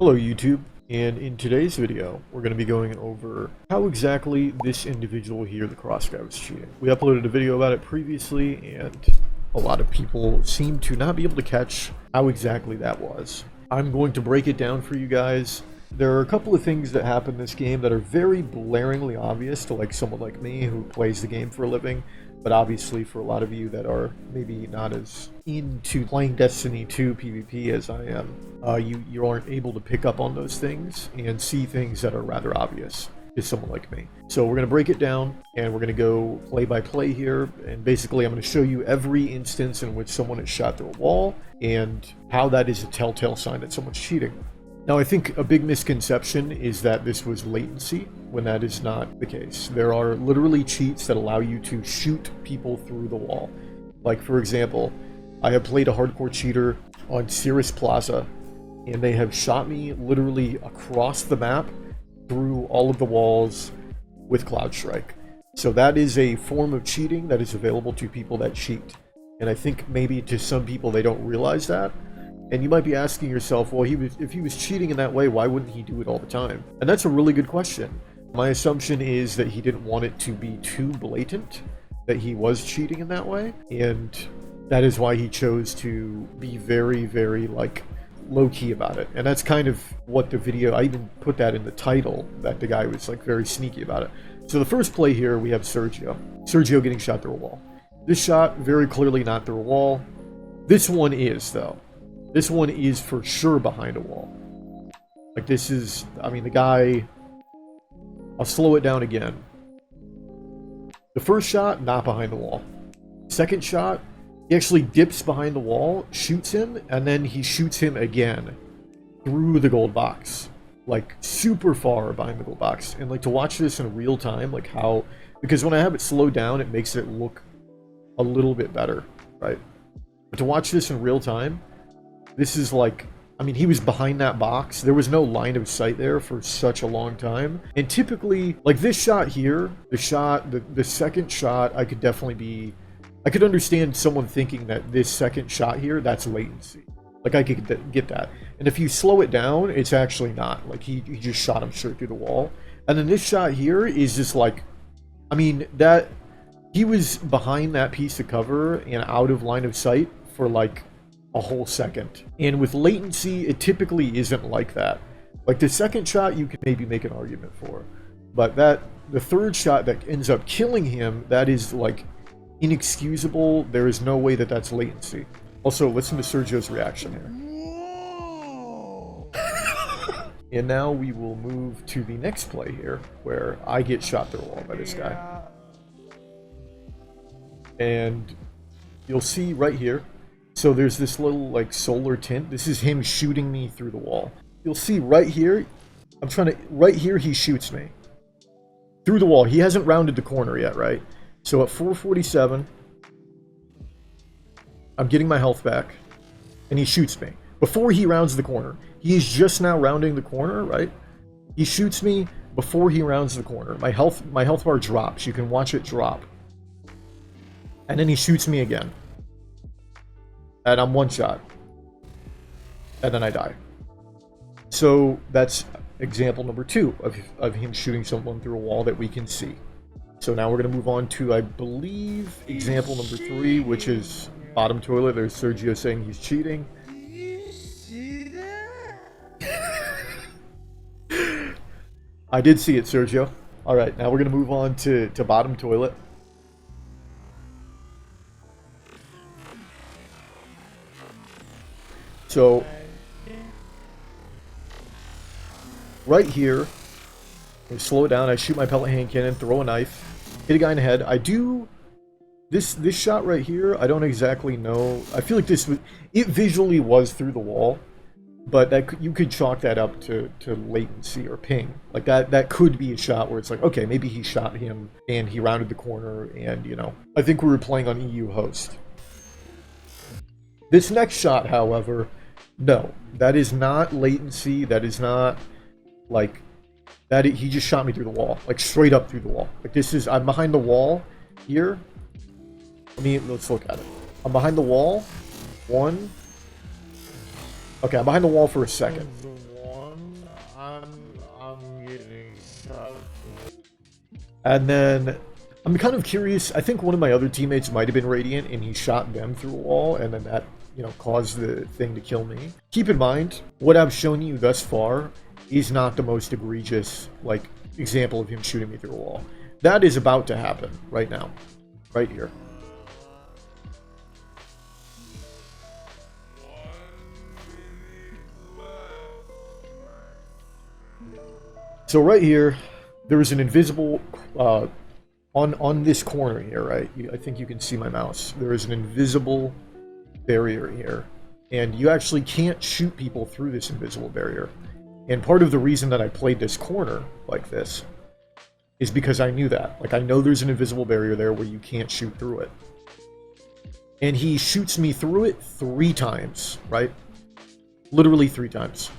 Hello YouTube, and in today's video we're going to be going over how exactly this individual here, the cross guy, was cheating. We uploaded a video about it previously and a lot of people seem to not be able to catch how exactly that was. I'm going to break it down for you guys. There are a couple of things that happen in this game that are very blaringly obvious to someone like me who plays the game for a living, but obviously for a lot of you that are maybe not as into playing Destiny 2 PvP as I am, you aren't able to pick up on those things and see things that are rather obvious to someone like me. So we're going to break it down and we're going to go play by play here, and basically I'm going to show you every instance in which someone has shot through a wall and how that is a telltale sign that someone's cheating. Now, I think a big misconception is that this was latency, when that is not the case. There are literally cheats that allow you to shoot people through the wall. Like, for example, I have played a hardcore cheater on Cirrus Plaza, and they have shot me literally across the map through all of the walls with Cloud Strike. So that is a form of cheating that is available to people that cheat. And I think maybe to some people they don't realize that. And you might be asking yourself, well, if he was cheating in that way, why wouldn't he do it all the time? And that's a really good question. My assumption is that he didn't want it to be too blatant that he was cheating in that way. And that is why he chose to be very, very, low-key about it. And that's kind of what the video, I even put that in the title, that the guy was, very sneaky about it. So the first play here, we have Sergio. Sergio getting shot through a wall. This shot, very clearly not through a wall. This one is, though. This one is for sure behind a wall. This is, the guy... I'll slow it down again. The first shot, not behind the wall. Second shot, he actually dips behind the wall, shoots him, and then he shoots him again through the gold box. Super far behind the gold box. And, to watch this in real time, how... Because when I have it slowed down, it makes it look a little bit better, right? But to watch this in real time... This is he was behind that box. There was no line of sight there for such a long time. And typically, this shot here, the second shot, I could understand someone thinking that this second shot here, that's latency. I could get that. And if you slow it down, it's actually not. He just shot him straight through the wall. And then this shot here is just that he was behind that piece of cover and out of line of sight for a whole second. And with latency, it typically isn't like that. The second shot, you can maybe make an argument for. But the third shot that ends up killing him, that is, inexcusable. There is no way that that's latency. Also, listen to Sergio's reaction here. And now we will move to the next play here, where I get shot through a wall by this guy. And you'll see right here, so there's this little solar tint. This is him shooting me through the wall. You'll see right here, right here he shoots me. Through the wall. He hasn't rounded the corner yet, right? So at 447, I'm getting my health back, and he shoots me. Before he rounds the corner. He's just now rounding the corner, right? He shoots me before he rounds the corner. My health bar drops. You can watch it drop. And then he shoots me again. And I'm one shot. And then I die. So that's example number 2 of him shooting someone through a wall that we can see. So now we're going to move on to, I believe, example number 3, which is bottom toilet. There's Sergio saying he's cheating. You see that? I did see it, Sergio. Alright, now we're going to move on to bottom toilet. So, right here, I slow it down, I shoot my pellet hand cannon, throw a knife, hit a guy in the head. I do, this shot right here, I don't exactly know. I feel like it visually was through the wall, but you could chalk that up to latency or ping. That could be a shot where it's okay, maybe he shot him and he rounded the corner and, I think we were playing on EU host. This next shot, however, no, that is not latency. That is not he just shot me through the wall, straight up through the wall. I'm behind the wall here. Let's look at it. I'm behind the wall. Okay, I'm behind the wall for a second. I'm getting shot. And then I'm kind of curious. I think one of my other teammates might have been Radiant, and he shot them through a wall, and then that, you know, caused the thing to kill me. Keep in mind, what I've shown you thus far is not the most egregious, like, example of him shooting me through a wall. That is about to happen right now, right here. So right here, there is an invisible, on this corner here, right? I think you can see my mouse. There is an invisible barrier here, and you actually can't shoot people through this invisible barrier. And part of the reason that I played this corner like this is because I knew that. Like, I know there's an invisible barrier there where you can't shoot through it. And he shoots me through it 3 times, right? Literally 3 times.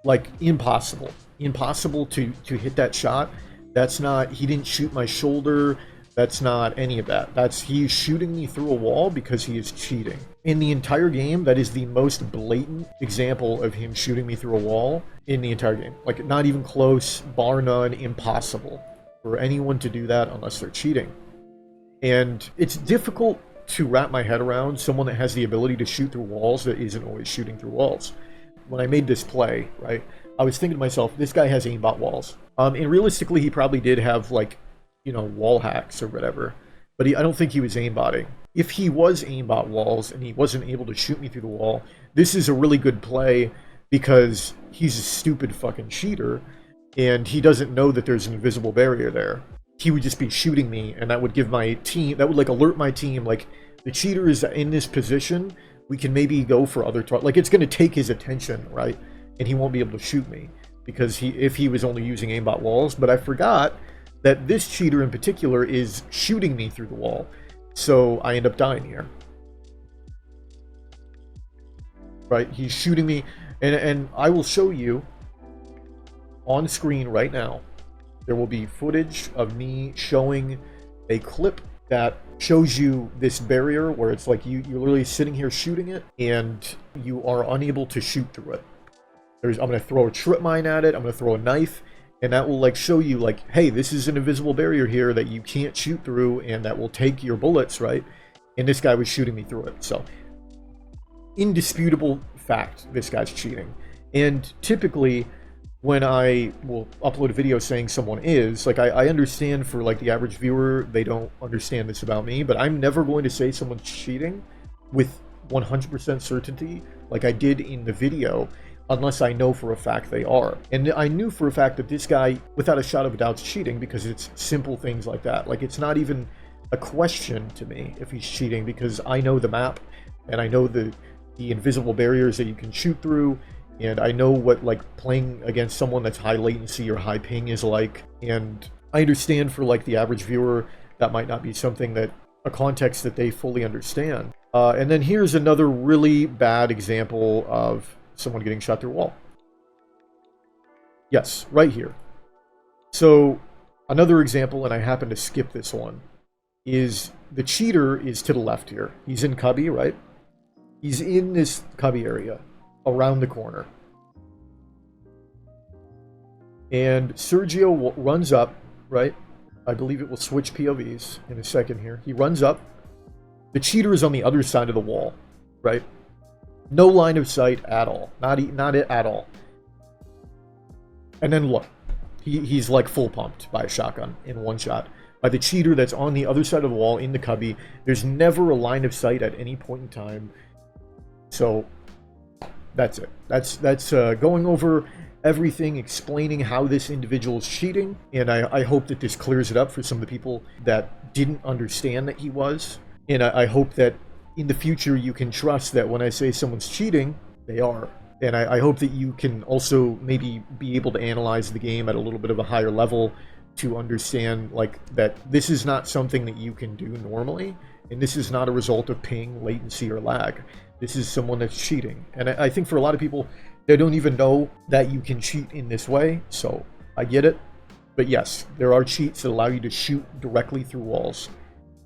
Like, impossible. Impossible to hit that shot. That's not, he didn't shoot my shoulder. That's not any of that. That's, he's shooting me through a wall because he is cheating. In the entire game, that is the most blatant example of him shooting me through a wall in the entire game. Like, not even close, bar none, impossible for anyone to do that unless they're cheating. And it's difficult to wrap my head around someone that has the ability to shoot through walls that isn't always shooting through walls. When I made this play, right, I was thinking to myself, this guy has aimbot walls. And realistically, he probably did have, like, you know, wall hacks or whatever. But I don't think he was aimbotting. If he was aimbot walls and he wasn't able to shoot me through the wall, this is a really good play because he's a stupid fucking cheater and he doesn't know that there's an invisible barrier there. He would just be shooting me, and that would give my team, that would, like, alert my team, like, the cheater is in this position, we can maybe go for other targets. Like, it's going to take his attention, right? And he won't be able to shoot me because if he was only using aimbot walls. But I forgot that this cheater in particular is shooting me through the wall. So I end up dying here. Right? He's shooting me. And I will show you on screen right now. There will be footage of me showing a clip that shows you this barrier where it's like you're literally sitting here shooting it and you are unable to shoot through it. I'm going to throw a trip mine at it. I'm going to throw a knife, and that will, like, show you, like, hey, this is an invisible barrier here that you can't shoot through, and that will take your bullets, right? And this guy was shooting me through it. So, indisputable fact, this guy's cheating. And typically, when I will upload a video saying someone is, like, I understand for, like, the average viewer, they don't understand this about me, but I'm never going to say someone's cheating with 100% certainty like I did in the video, unless I know for a fact they are. And I knew for a fact that this guy, without a shadow of a doubt, is cheating because it's simple things like that. Like, it's not even a question to me if he's cheating because I know the map and I know the invisible barriers that you can shoot through, and I know what, like, playing against someone that's high latency or high ping is like. And I understand for, like, the average viewer, that might not be something that, a context that they fully understand. And then here's another really bad example of someone getting shot through a wall. Yes, right here. So another example, and I happen to skip this one, is the cheater is to the left here. He's in cubby, right? He's in this cubby area around the corner. And Sergio runs up, right? I believe it will switch POVs in a second here. He runs up. The cheater is on the other side of the wall, right? No line of sight at all. Not at all. And then look, he's like full pumped by a shotgun in one shot. By the cheater that's on the other side of the wall in the cubby. There's never a line of sight at any point in time. So that's it. That's going over everything, explaining how this individual is cheating. And I hope that this clears it up for some of the people that didn't understand that he was. And I hope that in the future you can trust that when I say someone's cheating, they are. And I hope that you can also maybe be able to analyze the game at a little bit of a higher level to understand, like, that this is not something that you can do normally, and this is not a result of ping, latency, or lag. This is someone that's cheating. And I think for a lot of people, they don't even know that you can cheat in this way, so I get it. But yes, there are cheats that allow you to shoot directly through walls.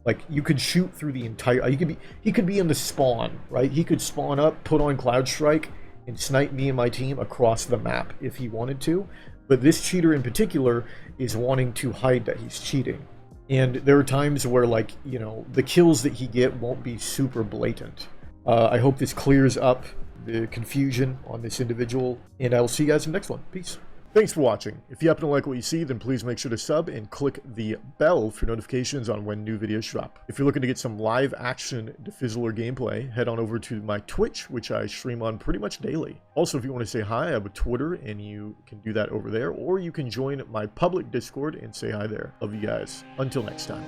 Like, you could shoot through the entire... he could be in the spawn, right? He could spawn up, put on Cloud Strike, and snipe me and my team across the map if he wanted to. But this cheater in particular is wanting to hide that he's cheating. And there are times where, like, you know, the kills that he get won't be super blatant. I hope this clears up the confusion on this individual, and I will see you guys in the next one. Peace. Thanks for watching. If you happen to like what you see, then please make sure to sub and click the bell for notifications on when new videos drop. If you're looking to get some live action Diffizzle gameplay, head on over to my Twitch, which I stream on pretty much daily. Also, if you want to say hi, I have a Twitter, and you can do that over there, or you can join my public Discord and say hi there. Love you guys. Until next time.